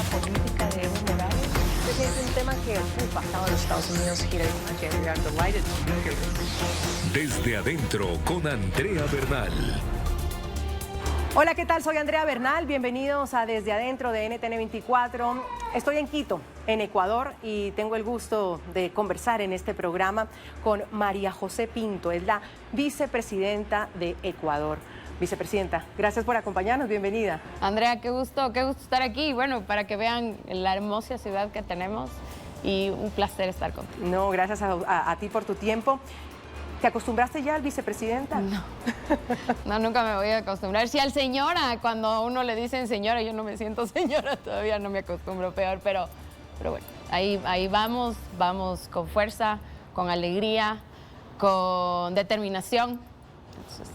política de Evo Morales? Este es un tema que ocupa a los Estados Unidos y we are delighted to be here. Desde adentro con Andrea Bernal. Hola, ¿qué tal? Soy Andrea Bernal, bienvenidos a Desde Adentro de NTN 24. Estoy en Quito, en Ecuador, y tengo el gusto de conversar en este programa con María José Pinto, es la vicepresidenta de Ecuador. Vicepresidenta, gracias por acompañarnos, bienvenida. Andrea, qué gusto estar aquí, bueno, para que vean la hermosa ciudad que tenemos y un placer estar contigo. No, gracias a ti por tu tiempo. ¿Te acostumbraste ya al vicepresidenta? No, nunca me voy a acostumbrar. Si al señora, cuando a uno le dicen señora, yo no me siento señora, todavía no me acostumbro, peor, pero bueno, ahí vamos con fuerza, con alegría, con determinación. Entonces,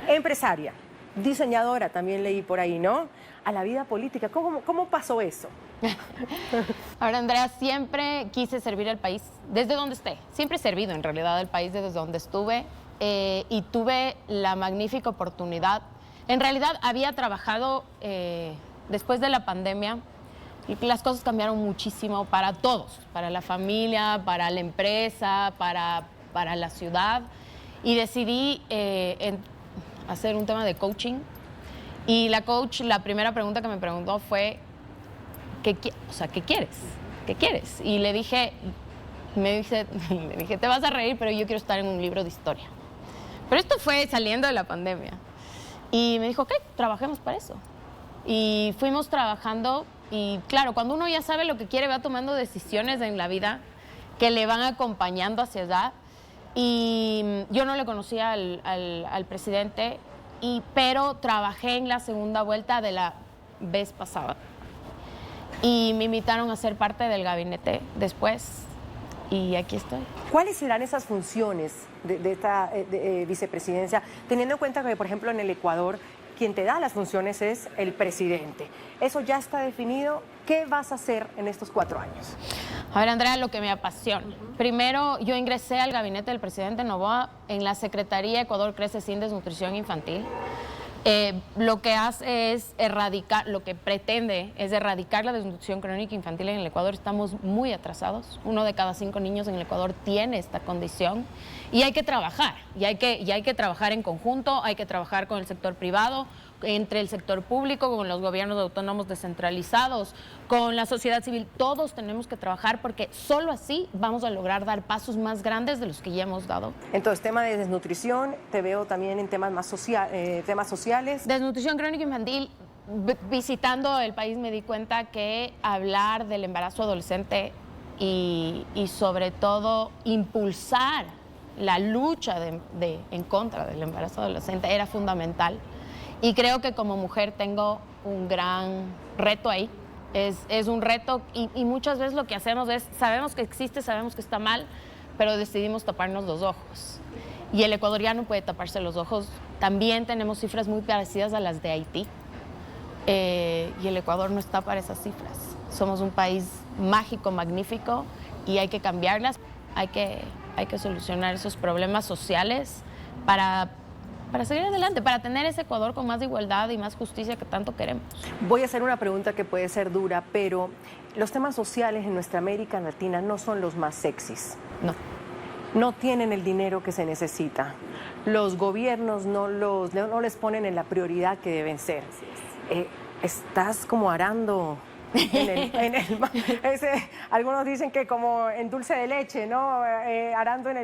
empresaria, diseñadora, también leí por ahí, ¿no? A la vida política, ¿cómo pasó eso? Ahora, Andrea, siempre quise servir al país desde donde esté. Siempre he servido, en realidad, al país desde donde estuve y tuve la magnífica oportunidad. En realidad, había trabajado después de la pandemia y las cosas cambiaron muchísimo para todos, para la familia, para la empresa, para la ciudad. Y decidí hacer un tema de coaching. Y la coach, la primera pregunta que me preguntó fue, ¿qué quieres? ¿Qué quieres? Y le dije, te vas a reír, pero yo quiero estar en un libro de historia. Pero esto fue saliendo de la pandemia. Y me dijo, ok, trabajemos para eso. Y fuimos trabajando y claro, cuando uno ya sabe lo que quiere, va tomando decisiones en la vida que le van acompañando hacia allá. Y yo no le conocía al presidente, pero trabajé en la segunda vuelta de la vez pasada. Y me invitaron a ser parte del gabinete después y aquí estoy. ¿Cuáles serán esas funciones de esta vicepresidencia, teniendo en cuenta que, por ejemplo, en el Ecuador, quien te da las funciones es el presidente? ¿Eso ya está definido? ¿Qué vas a hacer en estos 4 años? A ver, Andrea, lo que me apasiona. Primero, yo ingresé al gabinete del presidente Noboa en la Secretaría Ecuador Crece sin Desnutrición Infantil. Lo que hace es erradicar, lo que pretende es erradicar la desnutrición crónica infantil en el Ecuador. Estamos muy atrasados. 1 de cada 5 niños en el Ecuador tiene esta condición y hay que trabajar. Y hay que trabajar en conjunto, hay que trabajar con el sector privado, entre el sector público, con los gobiernos autónomos descentralizados, con la sociedad civil. Todos tenemos que trabajar porque solo así vamos a lograr dar pasos más grandes de los que ya hemos dado. Entonces, tema de desnutrición, te veo también en temas más temas sociales. Desnutrición crónica infantil, visitando el país me di cuenta que hablar del embarazo adolescente y sobre todo impulsar la lucha en contra del embarazo adolescente era fundamental. Y creo que como mujer tengo un gran reto ahí. Es un reto y muchas veces lo que hacemos es, sabemos que existe, sabemos que está mal, pero decidimos taparnos los ojos. Y el ecuatoriano puede taparse los ojos. También tenemos cifras muy parecidas a las de Haití. Y el Ecuador no está para esas cifras. Somos un país mágico, magnífico, y hay que cambiarlas. Hay que solucionar esos problemas sociales para seguir adelante, para tener ese Ecuador con más igualdad y más justicia que tanto queremos. Voy a hacer una pregunta que puede ser dura, pero los temas sociales en nuestra América Latina no son los más sexys. No tienen el dinero que se necesita. Los gobiernos no les ponen en la prioridad que deben ser. Estás como arando algunos dicen que como en dulce de leche, ¿no? Arando en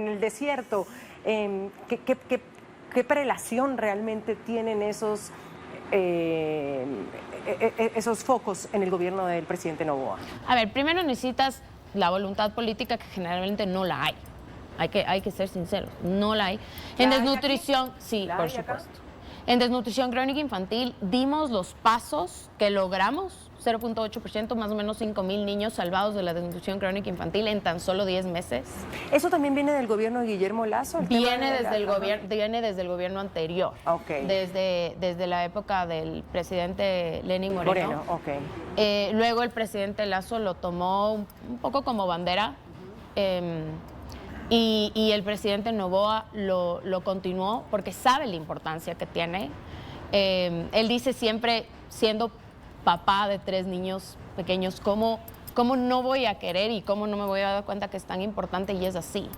el desierto. ¿Qué prelación realmente tienen esos focos en el gobierno del presidente Noboa? A ver, primero necesitas la voluntad política, que generalmente no la hay. Hay que ser sinceros, no la hay. En desnutrición, sí, por supuesto. En desnutrición crónica infantil dimos los pasos que logramos, 0.8%, más o menos 5.000 niños salvados de la desnutrición crónica infantil en tan solo 10 meses. ¿Eso también viene del gobierno de Guillermo Lazo? Viene desde el gobierno anterior, okay. desde la época del presidente Lenín Moreno. Okay. Luego el presidente Lazo lo tomó un poco como bandera. Y el presidente Noboa lo continuó porque sabe la importancia que tiene. Él dice siempre, siendo papá de 3 niños pequeños, ¿cómo no voy a querer y cómo no me voy a dar cuenta que es tan importante? Y es así.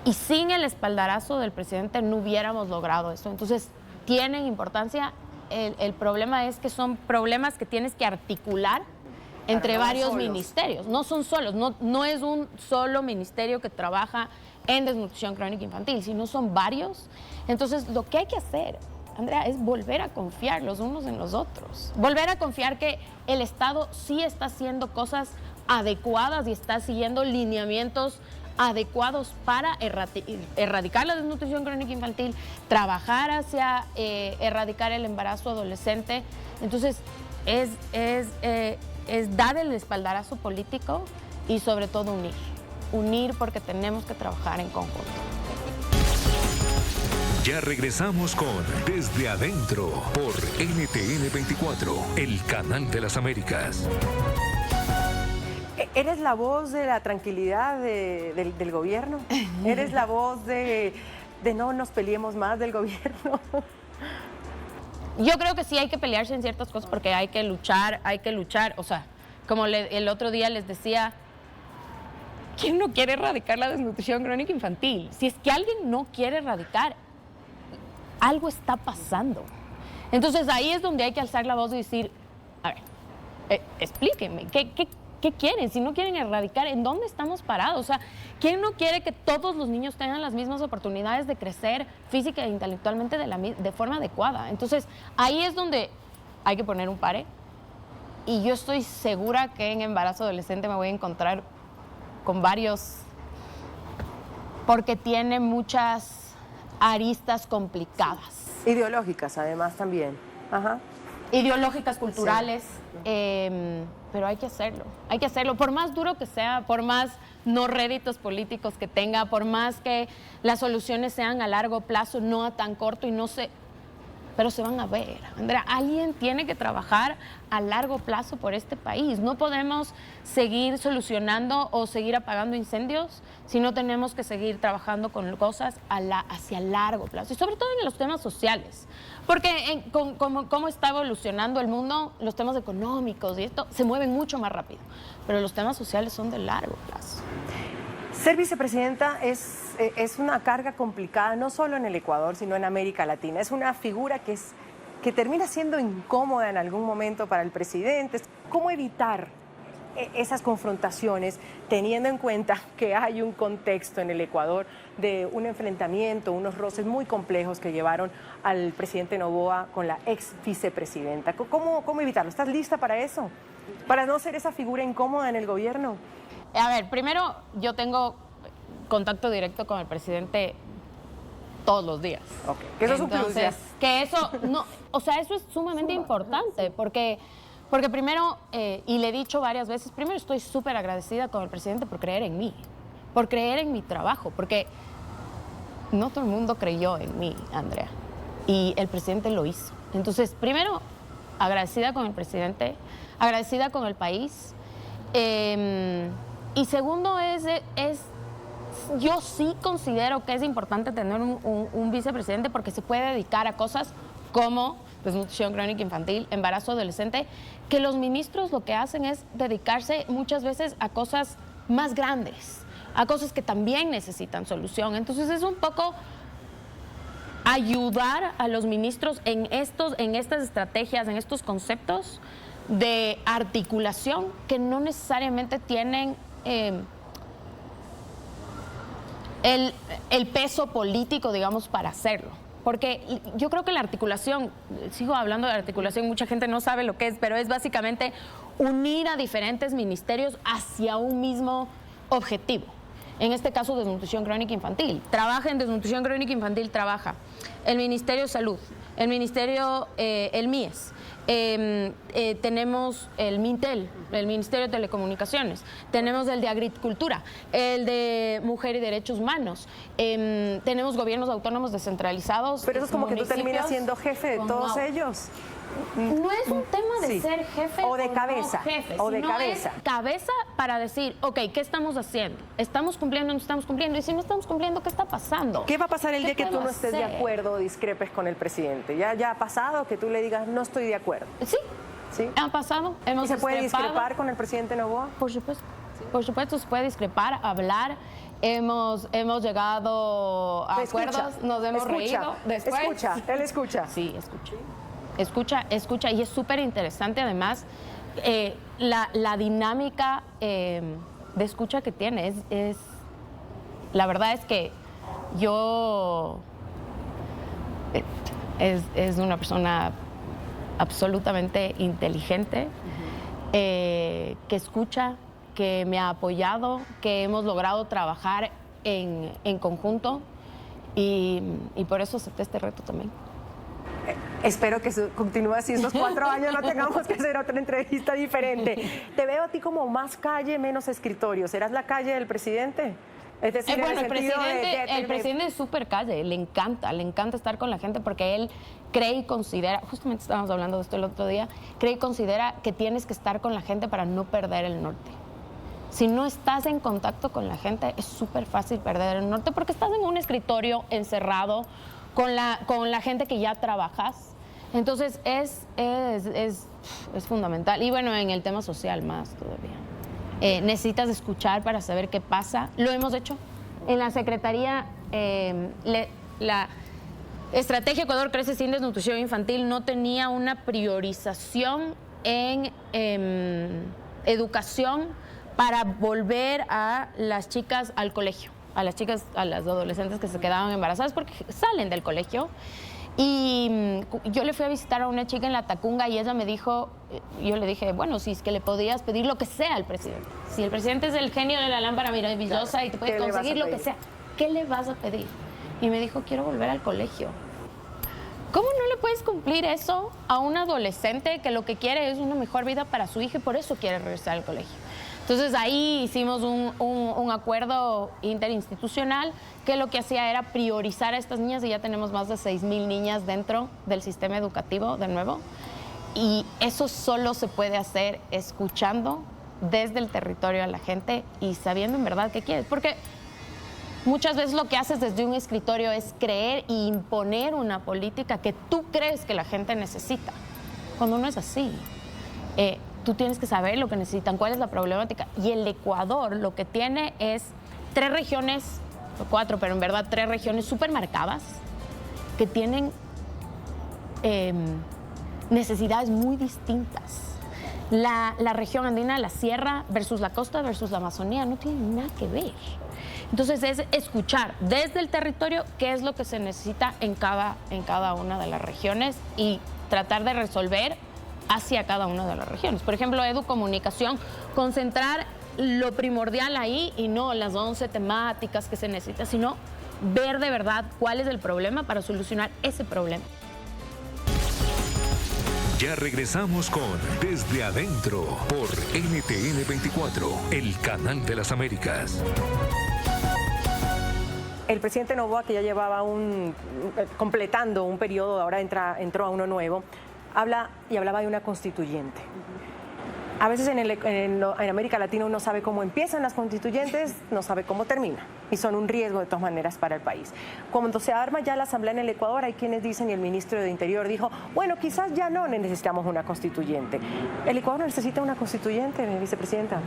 Y sin el espaldarazo del presidente no hubiéramos logrado esto. Entonces, tienen importancia. El problema es que son problemas que tienes que articular entre varios ministerios. No son solos, no es un solo ministerio que trabaja en desnutrición crónica infantil, sino son varios. Entonces, lo que hay que hacer, Andrea, es volver a confiar los unos en los otros. Volver a confiar que el Estado sí está haciendo cosas adecuadas y está siguiendo lineamientos adecuados para erradicar la desnutrición crónica infantil, trabajar hacia erradicar el embarazo adolescente. Entonces, es dar el espaldarazo político y sobre todo unir porque tenemos que trabajar en conjunto. Ya regresamos con Desde Adentro por NTN 24, el canal de las Américas. ¿Eres la voz de la tranquilidad del gobierno? ¿Eres la voz de no nos peleemos más del gobierno? Yo creo que sí hay que pelearse en ciertas cosas porque hay que luchar. O sea, como el otro día les decía, ¿quién no quiere erradicar la desnutrición crónica infantil? Si es que alguien no quiere erradicar, algo está pasando. Entonces ahí es donde hay que alzar la voz y decir, a ver, explíquenme, ¿qué quieren? Si no quieren erradicar, ¿en dónde estamos parados? O sea, ¿quién no quiere que todos los niños tengan las mismas oportunidades de crecer física e intelectualmente de forma adecuada? Entonces, ahí es donde hay que poner un pare. Y yo estoy segura que en embarazo adolescente me voy a encontrar con varios, porque tiene muchas aristas complicadas. Ideológicas, además, también. Ajá. Ideológicas, culturales, pero hay que hacerlo, por más duro que sea, por más no réditos políticos que tenga, por más que las soluciones sean a largo plazo, no a tan corto y no sé, pero se van a ver. Andrea, alguien tiene que trabajar a largo plazo por este país. No podemos seguir solucionando o seguir apagando incendios, sino tenemos que seguir trabajando con cosas hacia largo plazo y sobre todo en los temas sociales. Porque cómo está evolucionando el mundo, los temas económicos y esto se mueven mucho más rápido, pero los temas sociales son de largo plazo. Ser vicepresidenta es una carga complicada, no solo en el Ecuador, sino en América Latina. Es una figura que termina siendo incómoda en algún momento para el presidente. ¿Cómo evitar esas confrontaciones, teniendo en cuenta que hay un contexto en el Ecuador de un enfrentamiento, unos roces muy complejos que llevaron al presidente Noboa con la ex vicepresidenta? ¿Cómo evitarlo? ¿Estás lista para eso? ¿Para no ser esa figura incómoda en el gobierno? A ver, primero, yo tengo contacto directo con el presidente todos los días. Okay. Que eso es un plus, ya. Que eso, no, o sea, eso es sumamente importante, porque primero, y le he dicho varias veces, primero estoy súper agradecida con el presidente por creer en mí, por creer en mi trabajo, porque no todo el mundo creyó en mí, Andrea, y el presidente lo hizo. Entonces, primero, agradecida con el presidente, agradecida con el país, y segundo yo sí considero que es importante tener un vicepresidente porque se puede dedicar a cosas como desnutrición crónica infantil, embarazo adolescente, que los ministros lo que hacen es dedicarse muchas veces a cosas más grandes, a cosas que también necesitan solución. Entonces es un poco ayudar a los ministros en estas estrategias, en estos conceptos de articulación que no necesariamente tienen el peso político, digamos, para hacerlo. Porque yo creo que la articulación, sigo hablando de articulación, mucha gente no sabe lo que es, pero es básicamente unir a diferentes ministerios hacia un mismo objetivo. En este caso, desnutrición crónica infantil. Trabaja en desnutrición crónica infantil, trabaja el Ministerio de Salud, el Ministerio, el MIES, tenemos el MINTEL, el Ministerio de Telecomunicaciones, tenemos el de Agricultura, el de Mujer y Derechos Humanos, tenemos gobiernos autónomos descentralizados. Pero eso es como que tú terminas siendo jefe de todos ellos. No es un tema de ser jefe o de cabeza, no jefe, o de sino cabeza. Es cabeza para decir, ok, ¿qué estamos haciendo? ¿Estamos cumpliendo o no estamos cumpliendo? Y si no estamos cumpliendo, ¿qué está pasando? ¿Qué va a pasar el día que tú no estés hacer? de acuerdo o discrepes con el presidente? ¿Ya ha pasado que tú le digas, no estoy de acuerdo? Sí, ¿Sí? Ha pasado, hemos ¿Y se puede discrepado. discrepar con el presidente Noboa? Por supuesto, se puede discrepar, hablar. Hemos llegado a acuerdos, nos hemos reído después. Él escucha. Sí, escucha y es súper interesante además la dinámica de escucha que tiene. La verdad es que yo es una persona absolutamente inteligente, que escucha, que me ha apoyado, que hemos logrado trabajar en conjunto y por eso acepté este reto también. Espero que continúe así estos 4 años, no tengamos que hacer otra entrevista diferente. Te veo a ti como más calle, menos escritorio. ¿Serás la calle del presidente? Es decir, Bueno, en el presidente es súper calle, le encanta estar con la gente porque él cree y considera, justamente estábamos hablando de esto el otro día, cree y considera que tienes que estar con la gente para no perder el norte. Si no estás en contacto con la gente, es súper fácil perder el norte porque estás en un escritorio encerrado con la gente que ya trabajas. Entonces es fundamental. Y bueno, en el tema social más todavía. Necesitas escuchar para saber qué pasa. Lo hemos hecho. En la Secretaría, la Estrategia Ecuador Crece Sin Desnutrición Infantil no tenía una priorización en educación para volver a las chicas al colegio, a las adolescentes que se quedaban embarazadas porque salen del colegio. Y yo le fui a visitar a una chica en La Tacunga y ella me dijo, yo le dije, bueno, si es que le podías pedir lo que sea al presidente. Si el presidente es el genio de la lámpara maravillosa, claro, y te puede conseguir lo que sea, ¿qué le vas a pedir? Y me dijo, quiero volver al colegio. ¿Cómo no le puedes cumplir eso a un adolescente que lo que quiere es una mejor vida para su hija y por eso quiere regresar al colegio? Entonces ahí hicimos un acuerdo interinstitucional que lo que hacía era priorizar a estas niñas y ya tenemos más de 6,000 niñas dentro del sistema educativo de nuevo. Y eso solo se puede hacer escuchando desde el territorio a la gente y sabiendo en verdad qué quieres. Porque muchas veces lo que haces desde un escritorio es creer e imponer una política que tú crees que la gente necesita, cuando no es así. Tú tienes que saber lo que necesitan, cuál es la problemática. Y el Ecuador lo que tiene es 3 regiones, o 4, pero en verdad 3 regiones súper marcadas, que tienen necesidades muy distintas. La región andina, la sierra versus la costa versus la Amazonía, no tienen nada que ver. Entonces es escuchar desde el territorio qué es lo que se necesita en cada una de las regiones y tratar de resolver hacia cada una de las regiones. Por ejemplo, educomunicación, concentrar lo primordial ahí y no las 11 temáticas que se necesitan, sino ver de verdad cuál es el problema para solucionar ese problema. Ya regresamos con Desde Adentro por NTN 24, el canal de las Américas. El presidente Noboa, que ya llevaba completando un periodo, ahora entró a uno nuevo, hablaba de una constituyente. A veces en América Latina uno sabe cómo empiezan las constituyentes, no sabe cómo termina. Y son un riesgo de todas maneras para el país. Cuando se arma ya la asamblea en el Ecuador, hay quienes dicen, y el ministro de Interior dijo, bueno, quizás ya no necesitamos una constituyente. ¿El Ecuador necesita una constituyente, vicepresidenta?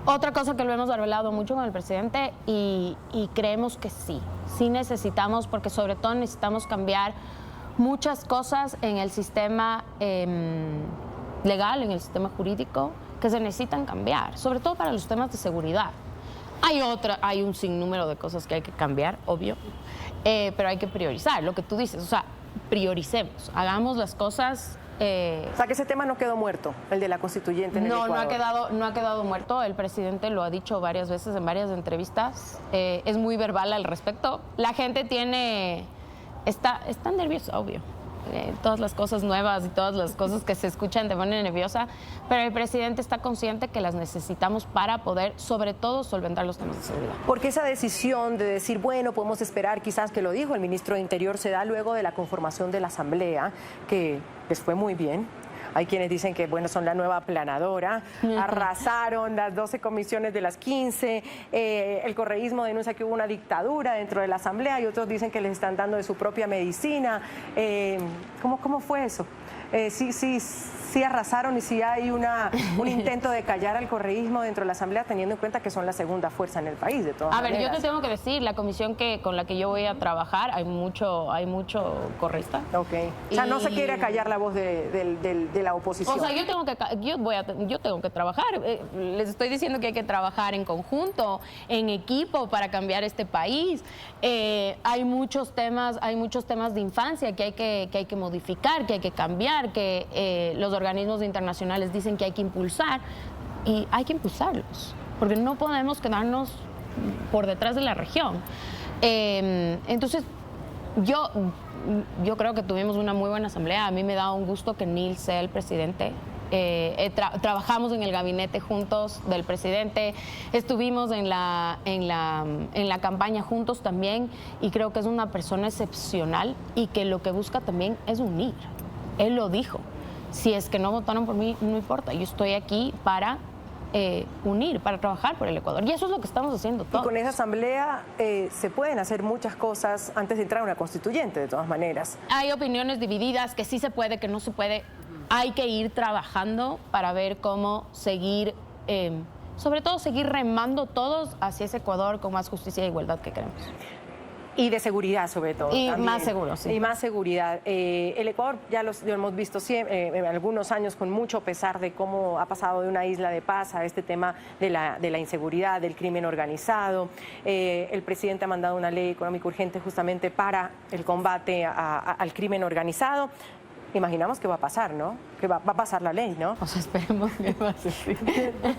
Otra cosa que lo hemos hablado mucho con el presidente y creemos que sí necesitamos, porque sobre todo necesitamos cambiar muchas cosas en el sistema legal, en el sistema jurídico, que se necesitan cambiar, sobre todo para los temas de seguridad. Hay un sinnúmero de cosas que hay que cambiar, obvio, pero hay que priorizar, lo que tú dices, o sea, prioricemos, hagamos las cosas. O sea, que ese tema no quedó muerto, el de la constituyente en el Ecuador. No ha quedado muerto, el presidente lo ha dicho varias veces en varias entrevistas, es muy verbal al respecto. La gente está nerviosa, obvio. Todas las cosas nuevas y todas las cosas que se escuchan te ponen nerviosa, pero el presidente está consciente que las necesitamos para poder, sobre todo, solventar los temas de seguridad. Porque esa decisión de decir, bueno, podemos esperar, quizás que lo dijo el ministro de Interior, se da luego de la conformación de la Asamblea, que les fue muy bien. Hay quienes dicen que, bueno, son la nueva aplanadora, arrasaron las 12 comisiones de las 15, el correísmo denuncia que hubo una dictadura dentro de la Asamblea y otros dicen que les están dando de su propia medicina. ¿Cómo fue eso? Sí sí arrasaron y sí hay un intento de callar al correísmo dentro de la Asamblea, teniendo en cuenta que son la segunda fuerza en el país, de todas maneras. A ver, yo te tengo que decir, la comisión con la que yo voy a trabajar, hay mucho correísta. Ok. O sea, no se quiere callar la voz de la oposición. O sea, yo tengo que trabajar. Les estoy diciendo que hay que trabajar en conjunto, en equipo para cambiar este país. Hay muchos temas de infancia que hay que modificar, que hay que cambiar, que los organismos internacionales dicen que hay que impulsar y hay que impulsarlos, porque no podemos quedarnos por detrás de la región. Entonces, yo creo que tuvimos una muy buena asamblea. A mí me da un gusto que Neil sea el presidente. Trabajamos en el gabinete juntos del presidente, estuvimos en la campaña juntos también, y creo que es una persona excepcional y que lo que busca también es unir. Él lo dijo: si es que no votaron por mí, no importa, yo estoy aquí para unir, para trabajar por el Ecuador, y eso es lo que estamos haciendo todos. Y con esa asamblea se pueden hacer muchas cosas antes de entrar a una constituyente, de todas maneras. Hay opiniones divididas, que sí se puede, que no se puede. Hay que ir trabajando para ver cómo seguir, sobre todo seguir remando todos hacia ese Ecuador con más justicia e igualdad que queremos. Y de seguridad, sobre todo. Y también. más seguro, sí. Y más seguridad. El Ecuador ya lo hemos visto en algunos años con mucho pesar de cómo ha pasado de una isla de paz a este tema de la inseguridad, del crimen organizado. El presidente ha mandado una ley económica urgente justamente para el combate al crimen organizado. Imaginamos que va a pasar, ¿no? Que va a pasar la ley, ¿no? O sea, esperemos que pase.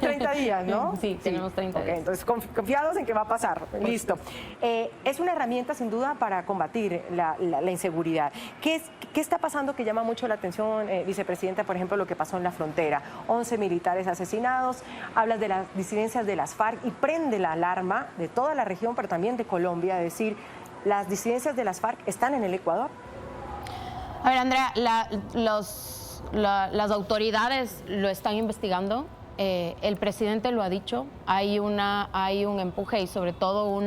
30 días, ¿no? Sí, tenemos 30 días. Entonces, confiados en que va a pasar. Listo. Es una herramienta, sin duda, para combatir la inseguridad. ¿Qué está pasando que llama mucho la atención, vicepresidenta, por ejemplo, lo que pasó en la frontera? 11 militares asesinados, hablas de las disidencias de las FARC y prende la alarma de toda la región, pero también de Colombia, decir, las disidencias de las FARC están en el Ecuador. A ver, Andrea, las autoridades lo están investigando. El presidente lo ha dicho. Hay un empuje y sobre todo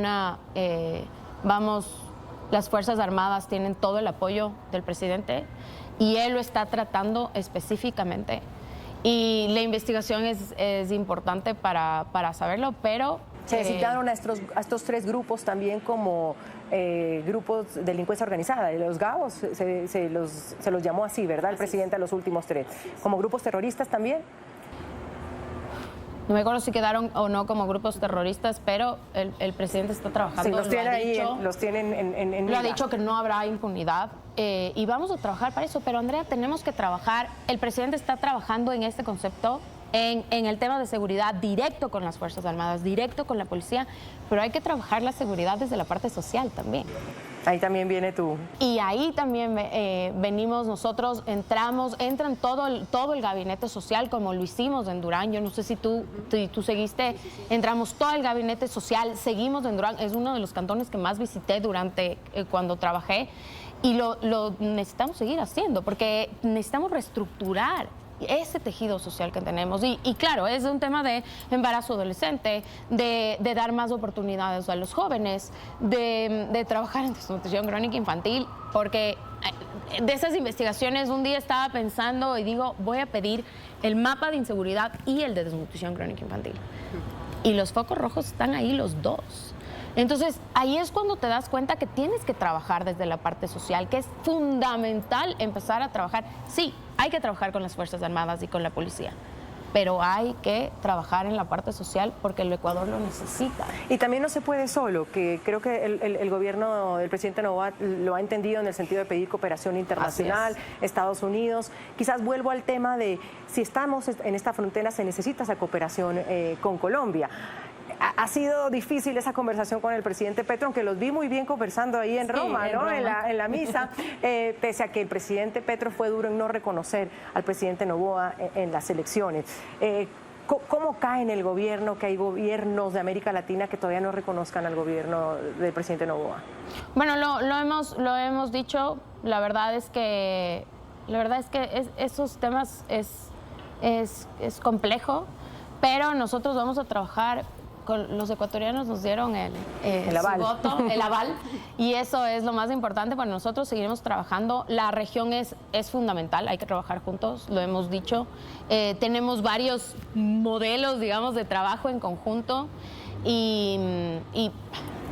las Fuerzas Armadas tienen todo el apoyo del presidente y él lo está tratando específicamente. Y la investigación es importante para saberlo, pero... Se designaron a estos tres grupos también como grupos de delincuencia organizada. Los GAOs se los llamó así, ¿verdad? El presidente a los últimos tres. ¿Como grupos terroristas también? No me acuerdo si quedaron o no como grupos terroristas, pero el presidente está trabajando. Sí, los tiene ahí, los tienen en lo ha dicho que no habrá impunidad y vamos a trabajar para eso. Pero, Andrea, tenemos que trabajar. El presidente está trabajando en este concepto, en el tema de seguridad, directo con las Fuerzas Armadas, directo con la policía, pero hay que trabajar la seguridad desde la parte social también. Ahí también viene tú. Y ahí también venimos nosotros, entran todo el gabinete social, como lo hicimos en Durán. Yo no sé si tú seguiste, entramos todo el gabinete social, seguimos en Durán. Es uno de los cantones que más visité cuando trabajé, y lo necesitamos seguir haciendo, porque necesitamos reestructurar ese tejido social que tenemos. Y claro, es un tema de embarazo adolescente, de dar más oportunidades a los jóvenes, de trabajar en desnutrición crónica infantil, porque de esas investigaciones un día estaba pensando y digo, voy a pedir el mapa de inseguridad y el de desnutrición crónica infantil. Y los focos rojos están ahí los dos. Entonces, ahí es cuando te das cuenta que tienes que trabajar desde la parte social, que es fundamental empezar a trabajar. Sí, hay que trabajar con las Fuerzas Armadas y con la policía, pero hay que trabajar en la parte social porque el Ecuador lo necesita. Y también no se puede solo, que creo que el gobierno del presidente Noboa lo ha entendido en el sentido de pedir cooperación internacional, Estados Unidos. Quizás vuelvo al tema de si estamos en esta frontera, se necesita esa cooperación con Colombia. Ha sido difícil esa conversación con el presidente Petro, aunque los vi muy bien conversando ahí en Roma, ¿no? En la misa, pese a que el presidente Petro fue duro en no reconocer al presidente Noboa en las elecciones. ¿Cómo cae en el gobierno que hay gobiernos de América Latina que todavía no reconozcan al gobierno del presidente Noboa? Bueno, lo hemos dicho. La verdad es que esos temas es complejo, pero nosotros vamos a trabajar los ecuatorianos nos dieron El aval. su voto, el aval, y eso es lo más importante para nosotros. Seguiremos trabajando. La región es fundamental, hay que trabajar juntos, lo hemos dicho. Tenemos varios modelos, digamos, de trabajo en conjunto y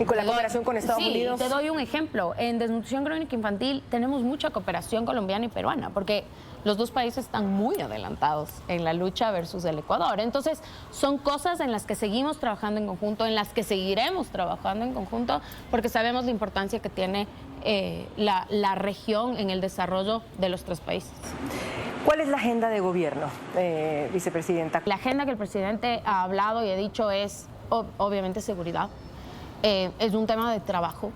con la cooperación con Estados Unidos. Te doy un ejemplo. En desnutrición crónica infantil tenemos mucha cooperación colombiana y peruana, porque los dos países están muy adelantados en la lucha versus el Ecuador. Entonces, son cosas en las que seguimos trabajando en conjunto, en las que seguiremos trabajando en conjunto, porque sabemos la importancia que tiene la región en el desarrollo de los tres países. ¿Cuál es la agenda de gobierno, vicepresidenta? La agenda que el presidente ha hablado y ha dicho es, obviamente, seguridad. Es un tema de trabajo.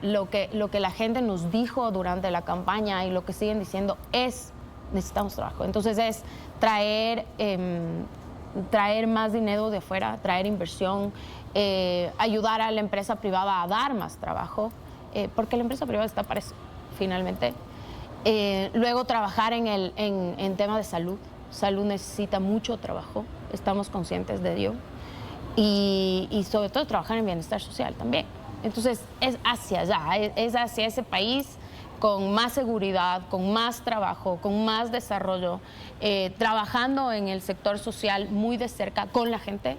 Lo que la gente nos dijo durante la campaña y lo que siguen diciendo es: necesitamos trabajo. Entonces es traer más dinero de afuera, traer inversión, ayudar a la empresa privada a dar más trabajo, porque la empresa privada está para eso, finalmente. Luego trabajar en tema de salud. Salud necesita mucho trabajo, estamos conscientes de ello. Y sobre todo trabajar en bienestar social también. Entonces es hacia allá, es hacia ese país con más seguridad, con más trabajo, con más desarrollo, trabajando en el sector social muy de cerca con la gente,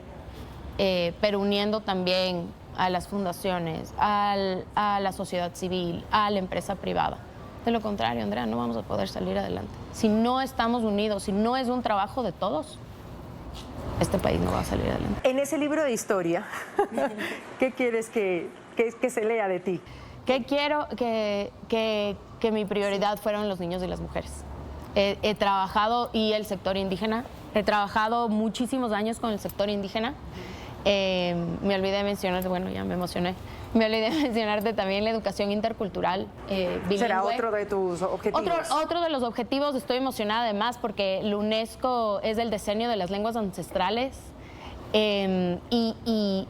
pero uniendo también a las fundaciones, a la sociedad civil, a la empresa privada. De lo contrario, Andrea, no vamos a poder salir adelante. Si no estamos unidos, si no es un trabajo de todos, este país no va a salir adelante. En ese libro de historia, ¿qué quieres que se lea de ti? Que quiero que mi prioridad fueron los niños y las mujeres. He trabajado, y el sector indígena, he trabajado muchísimos años con el sector indígena. Me olvidé de mencionarte, bueno, ya me emocioné. Me olvidé de mencionarte también la educación intercultural bilingüe. ¿Será otro de tus objetivos? Otro de los objetivos. Estoy emocionada además porque la UNESCO es el decenio de las lenguas ancestrales. Y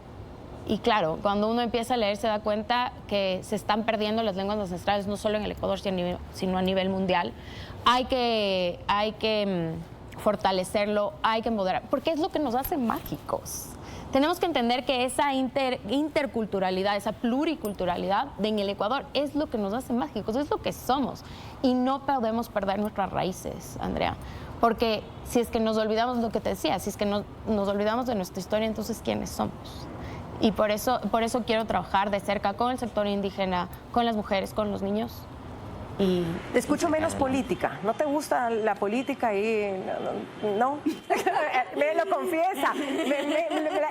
claro, cuando uno empieza a leer se da cuenta que se están perdiendo las lenguas ancestrales, no solo en el Ecuador, sino a nivel mundial. Hay que fortalecerlo, hay que empoderar, porque es lo que nos hace mágicos. Tenemos que entender que esa interculturalidad, esa pluriculturalidad en el Ecuador es lo que nos hace mágicos, es lo que somos. Y no podemos perder nuestras raíces, Andrea. Porque si es que nos olvidamos lo que te decía, si es que nos olvidamos de nuestra historia, entonces ¿quiénes somos? Y por eso quiero trabajar de cerca con el sector indígena, con las mujeres, con los niños. Y te escucho menos política. ¿No te gusta la política? ¿No? Me lo confiesa.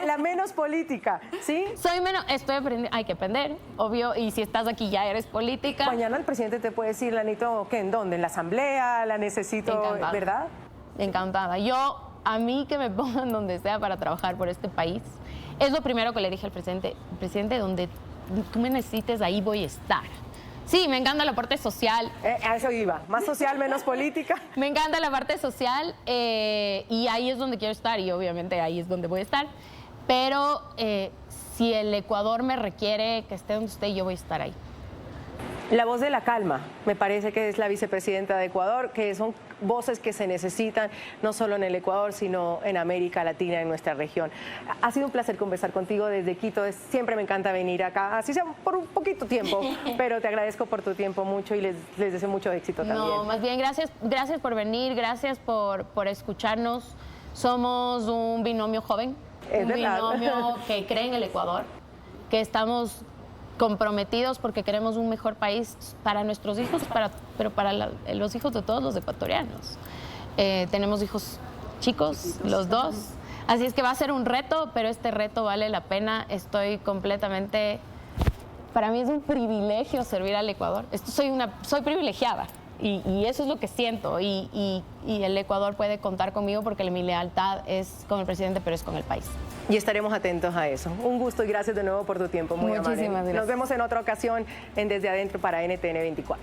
La menos política, ¿sí? Estoy aprendiendo. Hay que aprender, obvio. Y si estás aquí ya eres política. Mañana el presidente te puede decir, la necesito, ¿qué? ¿En dónde? ¿En la asamblea? ¿La necesito? Encantada. ¿Verdad? Encantada. A mí que me pongan donde sea para trabajar por este país. Es lo primero que le dije al presidente. Presidente, donde tú me necesites, ahí voy a estar. Sí, me encanta la parte social. A eso iba. Más social, menos política. Me encanta la parte social y ahí es donde quiero estar y obviamente ahí es donde voy a estar. Pero si el Ecuador me requiere que esté donde esté, yo voy a estar ahí. La voz de la calma, me parece que es la vicepresidenta de Ecuador, que son voces que se necesitan no solo en el Ecuador, sino en América Latina, en nuestra región. Ha sido un placer conversar contigo desde Quito. Siempre me encanta venir acá, así sea por un poquito tiempo, pero te agradezco por tu tiempo mucho y les deseo mucho éxito también. No, más bien gracias por venir, gracias por escucharnos. Somos un binomio joven, binomio que cree en el Ecuador, que estamos comprometidos porque queremos un mejor país para nuestros hijos, pero para los hijos de todos los ecuatorianos. Tenemos hijos chicos, los dos, así es que va a ser un reto, pero este reto vale la pena. Estoy completamente... Para mí es un privilegio servir al Ecuador. Soy privilegiada y eso es lo que siento y el Ecuador puede contar conmigo porque mi lealtad es con el presidente, pero es con el país. Y estaremos atentos a eso. Un gusto y gracias de nuevo por tu tiempo. Muy amable. Muchísimas gracias. Nos vemos en otra ocasión en Desde Adentro para NTN 24.